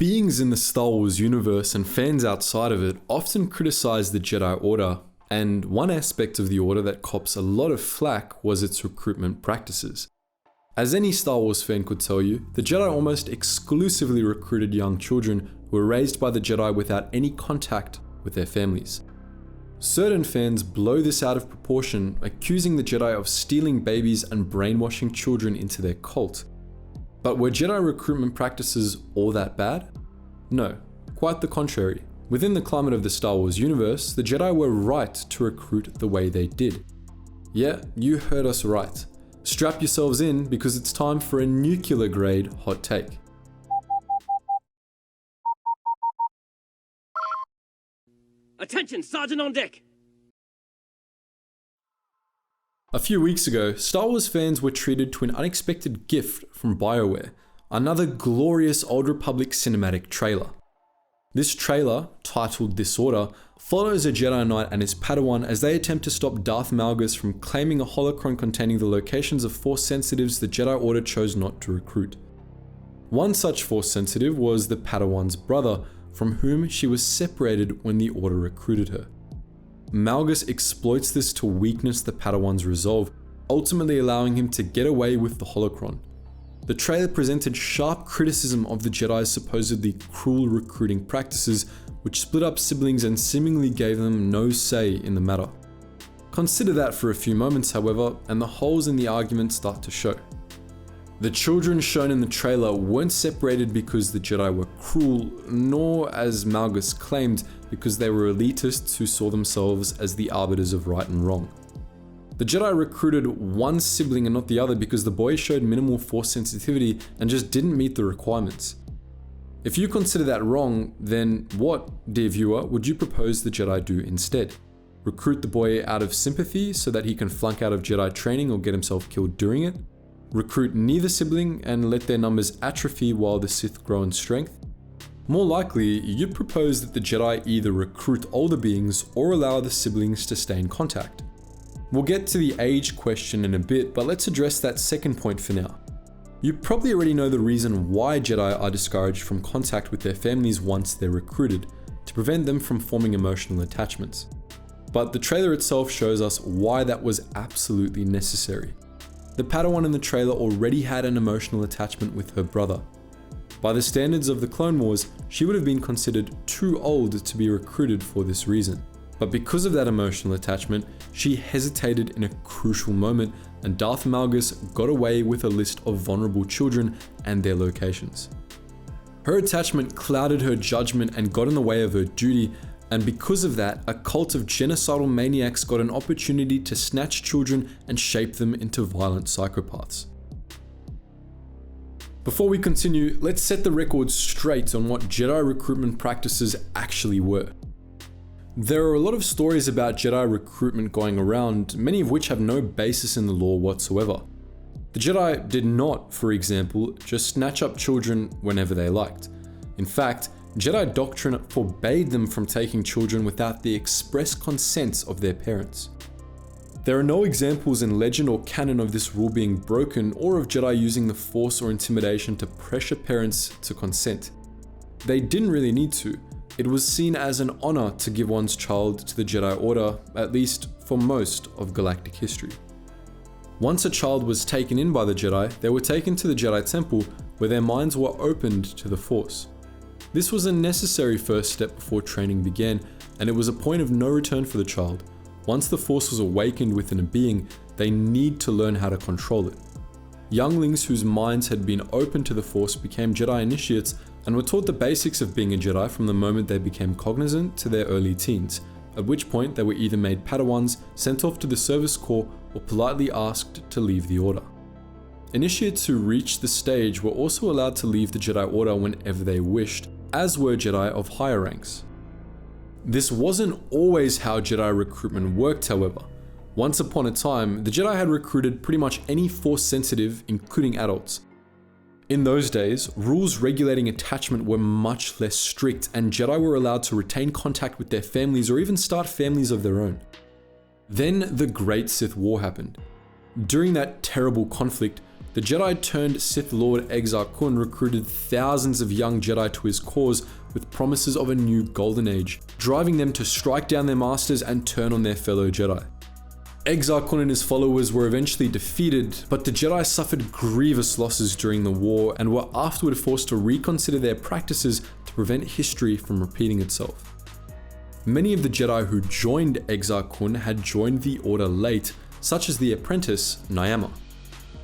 Beings in the Star Wars universe and fans outside of it often criticize the Jedi Order, and one aspect of the Order that cops a lot of flack was its recruitment practices. As any Star Wars fan could tell you, the Jedi almost exclusively recruited young children who were raised by the Jedi without any contact with their families. Certain fans blow this out of proportion, accusing the Jedi of stealing babies and brainwashing children into their cult. But were Jedi recruitment practices all that bad? No, quite the contrary. Within the climate of the Star Wars universe, the Jedi were right to recruit the way they did. Yeah, you heard us right. Strap yourselves in because it's time for a nuclear grade hot take. Attention, Sergeant on deck! A few weeks ago, Star Wars fans were treated to an unexpected gift from BioWare, another glorious Old Republic cinematic trailer. This trailer, titled Disorder, follows a Jedi Knight and his Padawan as they attempt to stop Darth Malgus from claiming a holocron containing the locations of Force sensitives the Jedi Order chose not to recruit. One such Force sensitive was the Padawan's brother, from whom she was separated when the Order recruited her. Malgus exploits this to weakness the Padawan's resolve, ultimately allowing him to get away with the holocron. The trailer presented sharp criticism of the Jedi's supposedly cruel recruiting practices, which split up siblings and seemingly gave them no say in the matter. Consider that for a few moments, however, and the holes in the argument start to show. The children shown in the trailer weren't separated because the Jedi were cruel, nor, as Malgus claimed, because they were elitists who saw themselves as the arbiters of right and wrong. The Jedi recruited one sibling and not the other because the boy showed minimal Force sensitivity and just didn't meet the requirements. If you consider that wrong, then what, dear viewer, would you propose the Jedi do instead? Recruit the boy out of sympathy so that he can flunk out of Jedi training or get himself killed during it? Recruit neither sibling and let their numbers atrophy while the Sith grow in strength? More likely, you'd propose that the Jedi either recruit older beings or allow the siblings to stay in contact. We'll get to the age question in a bit, but let's address that second point for now. You probably already know the reason why Jedi are discouraged from contact with their families once they're recruited, to prevent them from forming emotional attachments. But the trailer itself shows us why that was absolutely necessary. The Padawan in the trailer already had an emotional attachment with her brother. By the standards of the Clone Wars, she would have been considered too old to be recruited for this reason. But because of that emotional attachment, she hesitated in a crucial moment, and Darth Malgus got away with a list of vulnerable children and their locations. Her attachment clouded her judgment and got in the way of her duty, and because of that, a cult of genocidal maniacs got an opportunity to snatch children and shape them into violent psychopaths. Before we continue, let's set the record straight on what Jedi recruitment practices actually were. There are a lot of stories about Jedi recruitment going around, many of which have no basis in the lore whatsoever. The Jedi did not, for example, just snatch up children whenever they liked. In fact, Jedi doctrine forbade them from taking children without the express consent of their parents. There are no examples in legend or canon of this rule being broken or of Jedi using the Force or intimidation to pressure parents to consent. They didn't really need to. It was seen as an honor to give one's child to the Jedi Order, at least for most of galactic history. Once a child was taken in by the Jedi, they were taken to the Jedi Temple where their minds were opened to the Force. This was a necessary first step before training began, and it was a point of no return for the child. Once the Force was awakened within a being, they need to learn how to control it. Younglings whose minds had been opened to the Force became Jedi initiates and were taught the basics of being a Jedi from the moment they became cognizant to their early teens, at which point they were either made Padawans, sent off to the service corps, or politely asked to leave the Order. Initiates who reached the stage were also allowed to leave the Jedi Order whenever they wished, as were Jedi of higher ranks. This wasn't always how Jedi recruitment worked, however. Once upon a time, the Jedi had recruited pretty much any Force sensitive, including adults. In those days, rules regulating attachment were much less strict, and Jedi were allowed to retain contact with their families or even start families of their own. Then the Great Sith War happened. During that terrible conflict, the Jedi turned Sith Lord Exar Kun recruited thousands of young Jedi to his cause with promises of a new golden age, driving them to strike down their masters and turn on their fellow Jedi. Exar Kun and his followers were eventually defeated, but the Jedi suffered grievous losses during the war and were afterward forced to reconsider their practices to prevent history from repeating itself. Many of the Jedi who joined Exar Kun had joined the Order late, such as the apprentice Nyama.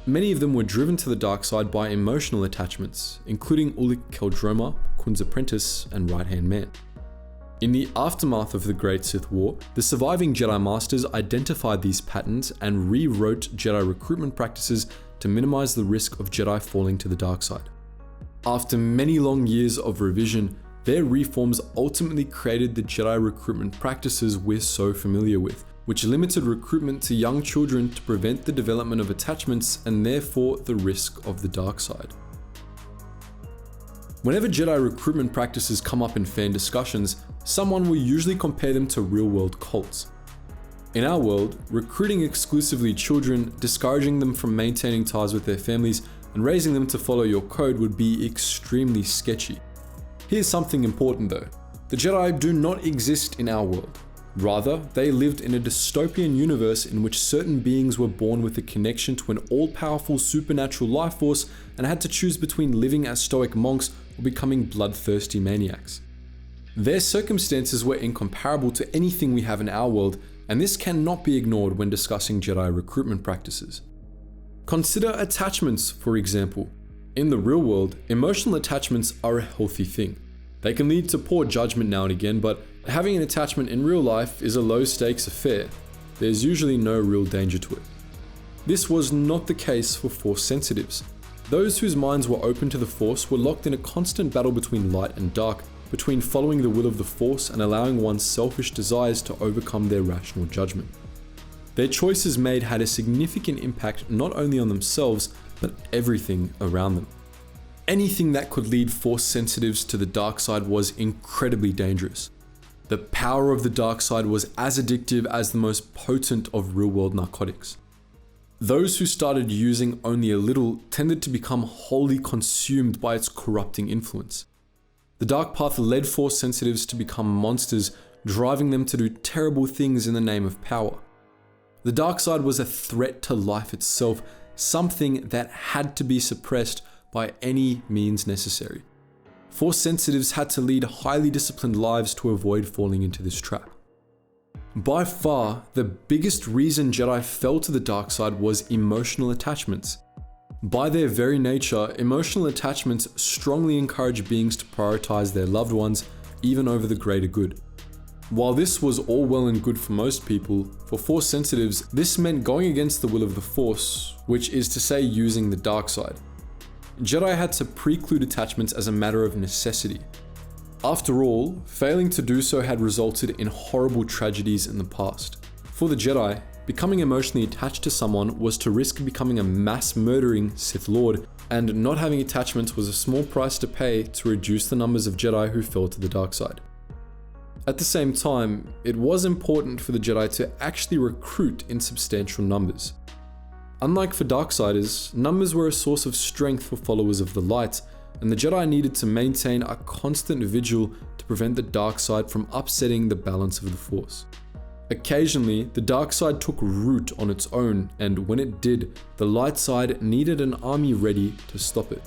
Many of them were driven to the dark side by emotional attachments, including Ulic Qel-Droma, Kun's apprentice and right-hand man. In the aftermath of the Great Sith War, the surviving Jedi Masters identified these patterns and rewrote Jedi recruitment practices to minimize the risk of Jedi falling to the dark side. After many long years of revision, their reforms ultimately created the Jedi recruitment practices we're so familiar with, which limited recruitment to young children to prevent the development of attachments and therefore the risk of the dark side. Whenever Jedi recruitment practices come up in fan discussions, someone will usually compare them to real-world cults. In our world, recruiting exclusively children, discouraging them from maintaining ties with their families, and raising them to follow your code would be extremely sketchy. Here's something important though. The Jedi do not exist in our world. Rather, they lived in a dystopian universe in which certain beings were born with a connection to an all-powerful supernatural life force and had to choose between living as stoic monks or becoming bloodthirsty maniacs. Their circumstances were incomparable to anything we have in our world, and this cannot be ignored when discussing Jedi recruitment practices. Consider attachments, for example. In the real world, emotional attachments are a healthy thing. They can lead to poor judgment now and again, but having an attachment in real life is a low-stakes affair. There's usually no real danger to it. This was not the case for Force sensitives. Those whose minds were open to the Force were locked in a constant battle between light and dark, between following the will of the Force and allowing one's selfish desires to overcome their rational judgment. Their choices made had a significant impact not only on themselves, but everything around them. Anything that could lead Force sensitives to the dark side was incredibly dangerous. The power of the dark side was as addictive as the most potent of real-world narcotics. Those who started using only a little tended to become wholly consumed by its corrupting influence. The dark path led Force sensitives to become monsters, driving them to do terrible things in the name of power. The dark side was a threat to life itself, something that had to be suppressed by any means necessary. Force sensitives had to lead highly disciplined lives to avoid falling into this trap. By far, the biggest reason Jedi fell to the dark side was emotional attachments. By their very nature, emotional attachments strongly encourage beings to prioritize their loved ones, even over the greater good. While this was all well and good for most people, for Force sensitives, this meant going against the will of the Force, which is to say using the dark side. Jedi had to preclude attachments as a matter of necessity. After all, failing to do so had resulted in horrible tragedies in the past. For the Jedi, becoming emotionally attached to someone was to risk becoming a mass-murdering Sith Lord, and not having attachments was a small price to pay to reduce the numbers of Jedi who fell to the dark side. At the same time, it was important for the Jedi to actually recruit in substantial numbers. Unlike for Darksiders, numbers were a source of strength for followers of the light, and the Jedi needed to maintain a constant vigil to prevent the dark side from upsetting the balance of the Force. Occasionally, the dark side took root on its own, and when it did, the light side needed an army ready to stop it.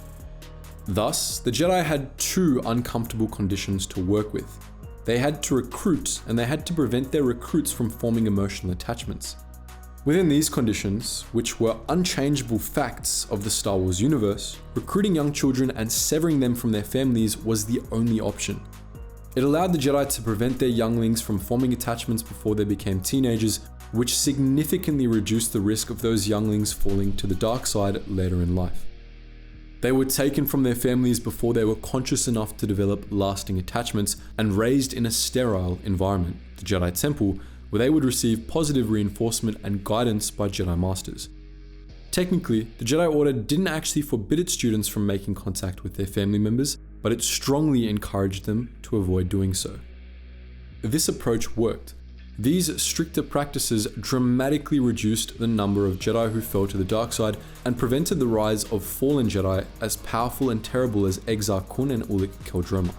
Thus, the Jedi had two uncomfortable conditions to work with. They had to recruit, and they had to prevent their recruits from forming emotional attachments. Within these conditions, which were unchangeable facts of the Star Wars universe, recruiting young children and severing them from their families was the only option. It allowed the Jedi to prevent their younglings from forming attachments before they became teenagers, which significantly reduced the risk of those younglings falling to the dark side later in life. They were taken from their families before they were conscious enough to develop lasting attachments and raised in a sterile environment, the Jedi Temple, where they would receive positive reinforcement and guidance by Jedi Masters. Technically, the Jedi Order didn't actually forbid its students from making contact with their family members, but it strongly encouraged them to avoid doing so. This approach worked. These stricter practices dramatically reduced the number of Jedi who fell to the dark side and prevented the rise of fallen Jedi as powerful and terrible as Exar Kun and Ulic Qel-Droma.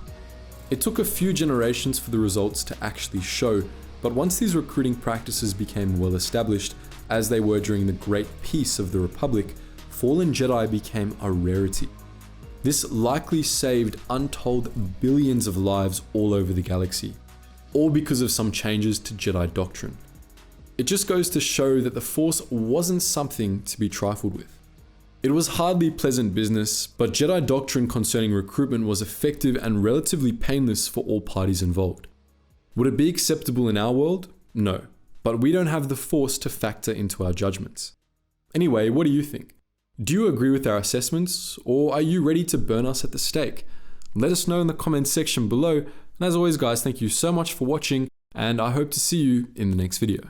It took a few generations for the results to actually show, but once these recruiting practices became well established, as they were during the Great Peace of the Republic, fallen Jedi became a rarity. This likely saved untold billions of lives all over the galaxy, all because of some changes to Jedi doctrine. It just goes to show that the Force wasn't something to be trifled with. It was hardly pleasant business, but Jedi doctrine concerning recruitment was effective and relatively painless for all parties involved. Would it be acceptable in our world? No, but we don't have the Force to factor into our judgments. Anyway, what do you think? Do you agree with our assessments, or are you ready to burn us at the stake? Let us know in the comments section below, and as always guys, thank you so much for watching, and I hope to see you in the next video.